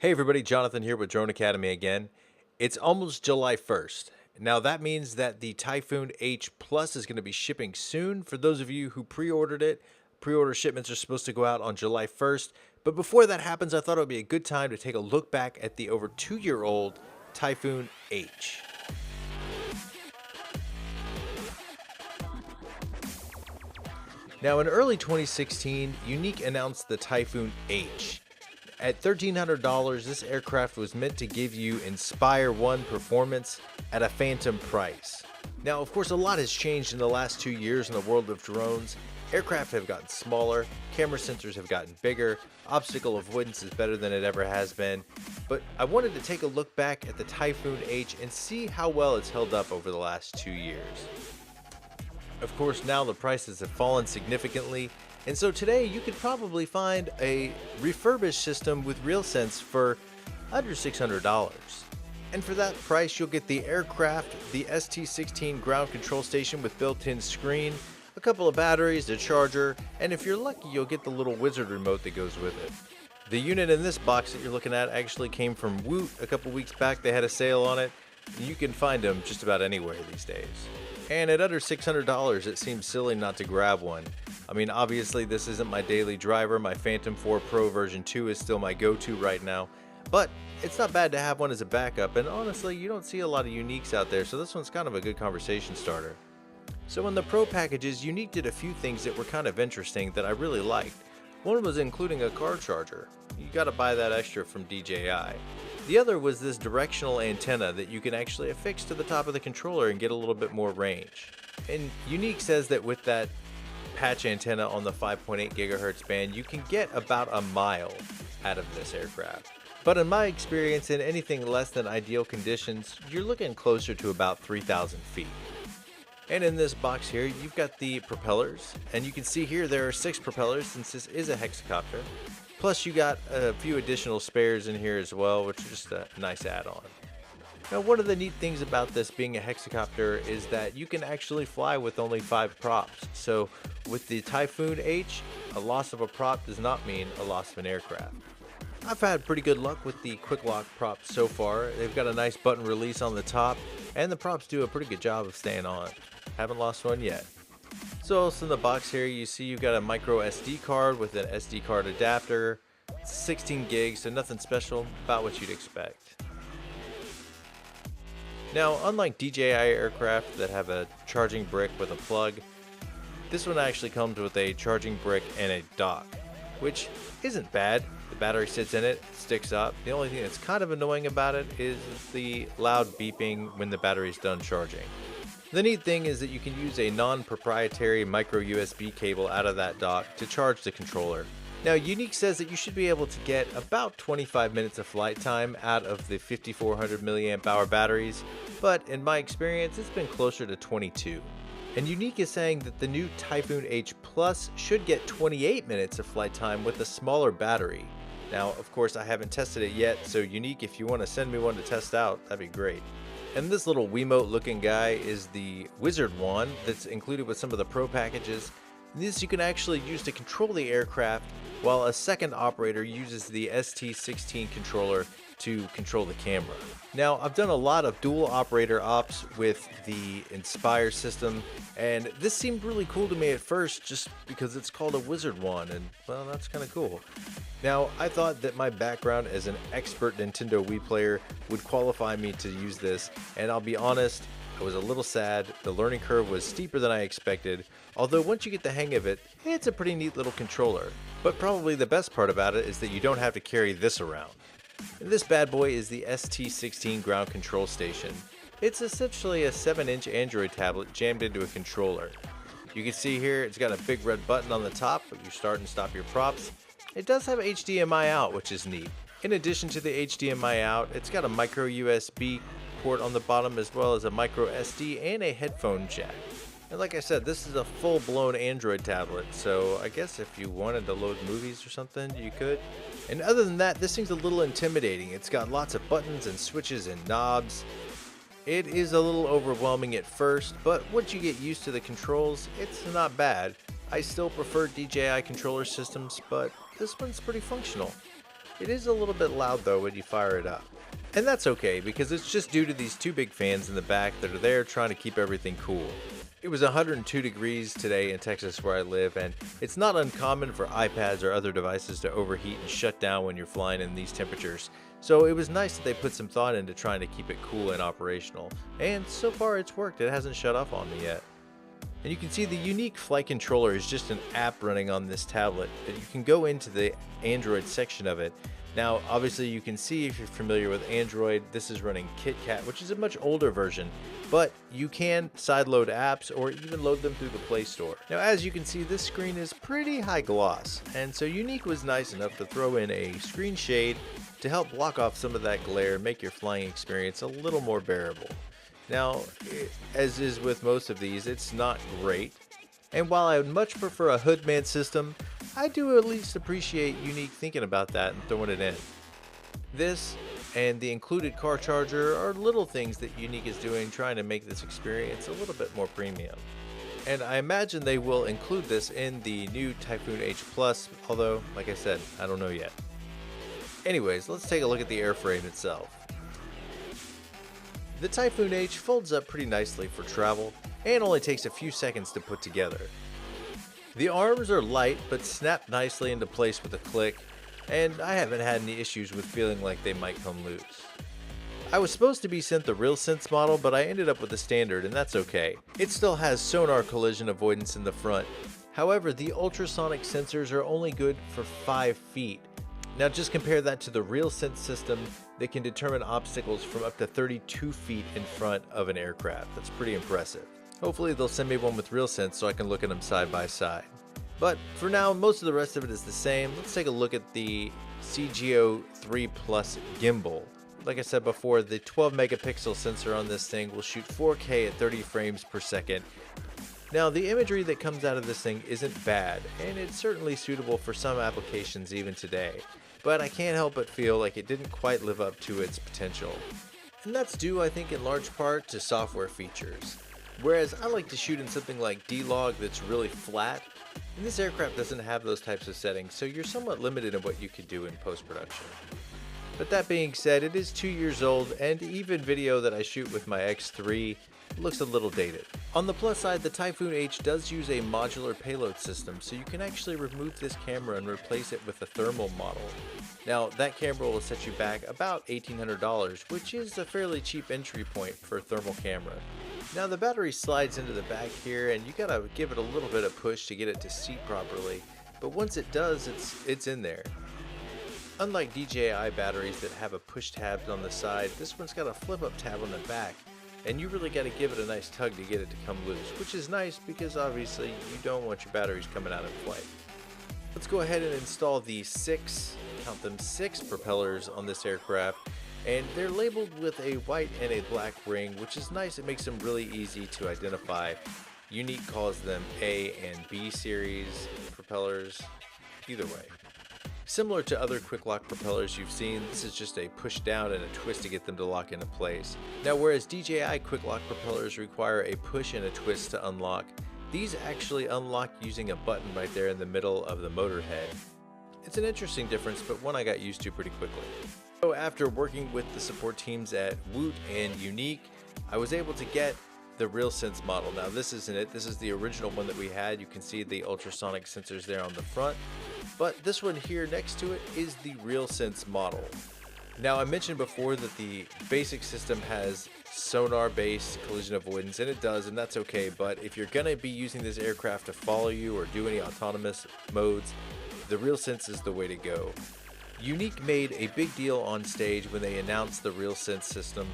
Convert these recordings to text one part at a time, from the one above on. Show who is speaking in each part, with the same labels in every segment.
Speaker 1: Hey everybody, Jonathan here with Drone Academy again. It's almost July 1st. Now that means that the Typhoon H Plus is going to be shipping soon. For those of you who pre-ordered it, pre-order shipments are supposed to go out on July 1st. But before that happens, I thought it would be a good time to take a look back at the over 2-year-old Typhoon H. Now in early 2016, Yuneec announced the Typhoon H. At $1,300, this aircraft was meant to give you Inspire 1 performance at a phantom price. Now, of course, a lot has changed in the last 2 years in the world of drones. Aircraft have gotten smaller, camera sensors have gotten bigger, obstacle avoidance is better than it ever has been. But I wanted to take a look back at the Typhoon H and see how well it's held up over the last 2 years. Of course, now the prices have fallen significantly. And so today you could probably find a refurbished system with RealSense for under $600. And for that price, you'll get the aircraft, the ST16 ground control station with built-in screen, a couple of batteries, a charger, and if you're lucky, you'll get the little wizard remote that goes with it. The unit in this box that you're looking at actually came from Woot a couple weeks back. They had a sale on it. You can find them just about anywhere these days. And at under $600, it seems silly not to grab one. I mean, obviously this isn't my daily driver. My Phantom 4 Pro version 2 is still my go-to right now. But it's not bad to have one as a backup, and honestly, you don't see a lot of Yuneecs out there, so this one's kind of a good conversation starter. So in the Pro packages, Yuneec did a few things that were kind of interesting that I really liked. One was including a car charger. You gotta buy that extra from DJI. The other was this directional antenna that you can actually affix to the top of the controller and get a little bit more range. And Yuneec says that with that patch antenna on the 5.8 gigahertz band, you can get about a mile out of this aircraft. But in my experience, in anything less than ideal conditions, you're looking closer to about 3,000 feet. And in this box here, you've got the propellers, and you can see here there are 6 propellers since this is a hexacopter. Plus you got a few additional spares in here as well, which is just a nice add-on. Now, one of the neat things about this being a hexacopter is that you can actually fly with only 5 props. So with the Typhoon H, a loss of a prop does not mean a loss of an aircraft. I've had pretty good luck with the quick lock props so far. They've got a nice button release on the top, and the props do a pretty good job of staying on. Haven't lost one yet. So also in the box here, you see you've got a micro SD card with an SD card adapter, 16 gigs, so nothing special, about what you'd expect. Now, unlike DJI aircraft that have a charging brick with a plug, this one actually comes with a charging brick and a dock, which isn't bad. The battery sits in it, sticks up. The only thing that's kind of annoying about it is the loud beeping when the battery's done charging. The neat thing is that you can use a non-proprietary micro USB cable out of that dock to charge the controller. Now, Yuneec says that you should be able to get about 25 minutes of flight time out of the 5400 milliamp hour batteries, but in my experience, it's been closer to 22. And Yuneec is saying that the new Typhoon H Plus should get 28 minutes of flight time with a smaller battery. Now, of course, I haven't tested it yet, so Yuneec, if you want to send me one to test out, that'd be great. And this little Wiimote looking guy is the Wizard Wand that's included with some of the Pro packages. This you can actually use to control the aircraft, while a second operator uses the ST16 controller to control the camera. Now, I've done a lot of dual operator ops with the Inspire system, and this seemed really cool to me at first just because it's called a Wizard Wand, and well, that's kind of cool. Now, I thought that my background as an expert Nintendo Wii player would qualify me to use this, and I'll be honest, I was a little sad. The learning curve was steeper than I expected, although once you get the hang of it, it's a pretty neat little controller. But probably the best part about it is that you don't have to carry this around. And this bad boy is the ST16 ground control station. It's essentially a 7-inch Android tablet jammed into a controller. You can see here it's got a big red button on the top where you start and stop your props. It does have HDMI out, which is neat. In addition to the HDMI out, it's got a micro USB port on the bottom as well as a micro SD and a headphone jack. And like I said, this is a full-blown Android tablet, so I guess if you wanted to load movies or something, you could. And other than that, this thing's a little intimidating. It's got lots of buttons and switches and knobs. It is a little overwhelming at first, but once you get used to the controls, it's not bad. I still prefer DJI controller systems, but this one's pretty functional. It is a little bit loud though when you fire it up. And that's okay, because it's just due to these two big fans in the back that are there trying to keep everything cool. It was 102 degrees today in Texas where I live, and it's not uncommon for iPads or other devices to overheat and shut down when you're flying in these temperatures. So it was nice that they put some thought into trying to keep it cool and operational. And so far it's worked, it hasn't shut off on me yet. And you can see the Yuneec flight controller is just an app running on this tablet, but you can go into the Android section of it. Now, obviously you can see, if you're familiar with Android, this is running KitKat, which is a much older version, but you can sideload apps or even load them through the Play Store. Now, as you can see, this screen is pretty high gloss, and so Yuneec was nice enough to throw in a screen shade to help block off some of that glare and make your flying experience a little more bearable. Now, as is with most of these, it's not great, and while I would much prefer a hood mount system, I do at least appreciate Yuneec thinking about that and throwing it in. This and the included car charger are little things that Yuneec is doing, trying to make this experience a little bit more premium. And I imagine they will include this in the new Typhoon H Plus, although, like I said, I don't know yet. Anyways, let's take a look at the airframe itself. The Typhoon H folds up pretty nicely for travel and only takes a few seconds to put together. The arms are light but snap nicely into place with a click, and I haven't had any issues with feeling like they might come loose. I was supposed to be sent the RealSense model, but I ended up with the standard, and that's okay. It still has sonar collision avoidance in the front. However, the ultrasonic sensors are only good for 5 feet. Now just compare that to the RealSense system that can determine obstacles from up to 32 feet in front of an aircraft. That's pretty impressive. Hopefully they'll send me one with RealSense so I can look at them side by side. But for now, most of the rest of it is the same. Let's take a look at the CGO 3 Plus gimbal. Like I said before, the 12 megapixel sensor on this thing will shoot 4K at 30 frames per second. Now, the imagery that comes out of this thing isn't bad, and it's certainly suitable for some applications even today. But I can't help but feel like it didn't quite live up to its potential. And that's due, I think, in large part to software features. Whereas I like to shoot in something like D-Log that's really flat, and this aircraft doesn't have those types of settings, so you're somewhat limited in what you could do in post-production. But that being said, it is 2 years old, and even video that I shoot with my X3 looks a little dated. On the plus side, the Typhoon H does use a modular payload system, so you can actually remove this camera and replace it with a thermal model. Now, that camera will set you back about $1,800, which is a fairly cheap entry point for a thermal camera. Now, the battery slides into the back here, and you gotta give it a little bit of push to get it to seat properly, but once it does, it's in there. Unlike DJI batteries that have a push tab on the side, this one's got a flip-up tab on the back, and you really got to give it a nice tug to get it to come loose, which is nice because obviously you don't want your batteries coming out in flight. Let's go ahead and install the 6 propellers on this aircraft, and they're labeled with a white and a black ring, which is nice. It makes them really easy to identify. Yuneec calls them A and B series propellers, either way. Similar to other quick lock propellers you've seen, this is just a push down and a twist to get them to lock into place. Now, whereas DJI quick lock propellers require a push and a twist to unlock, these actually unlock using a button right there in the middle of the motor head. It's an interesting difference, but one I got used to pretty quickly. So after working with the support teams at Woot and Yuneec, I was able to get the RealSense model. Now this isn't it, this is the original one that we had. You can see the ultrasonic sensors there on the front, but this one here next to it is the RealSense model. Now I mentioned before that the basic system has sonar based collision avoidance, and it does, and that's okay, but if you're gonna be using this aircraft to follow you or do any autonomous modes, the RealSense is the way to go. Yuneec made a big deal on stage when they announced the RealSense system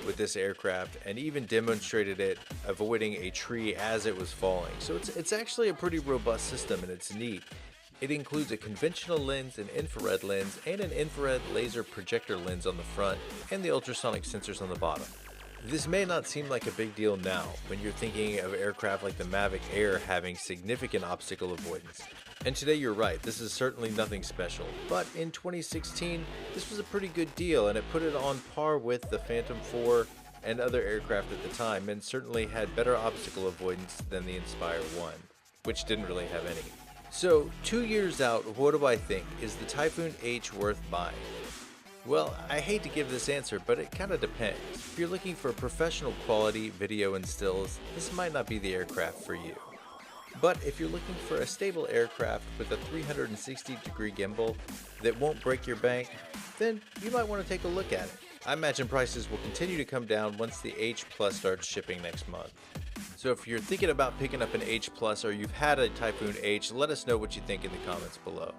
Speaker 1: with this aircraft, and even demonstrated it avoiding a tree as it was falling. So it's actually a pretty robust system, and it's neat. It includes a conventional lens, an infrared lens, and an infrared laser projector lens on the front, and the ultrasonic sensors on the bottom. This may not seem like a big deal now when you're thinking of aircraft like the Mavic Air having significant obstacle avoidance. And today you're right, this is certainly nothing special. But in 2016, this was a pretty good deal, and it put it on par with the Phantom 4 and other aircraft at the time, and certainly had better obstacle avoidance than the Inspire 1, which didn't really have any. So 2 years out, what do I think? Is the Typhoon H worth buying? Well, I hate to give this answer, but it kind of depends. If you're looking for professional quality video and stills, this might not be the aircraft for you. But if you're looking for a stable aircraft with a 360-degree gimbal that won't break your bank, then you might want to take a look at it. I imagine prices will continue to come down once the H Plus starts shipping next month. So if you're thinking about picking up an H Plus or you've had a Typhoon H, let us know what you think in the comments below.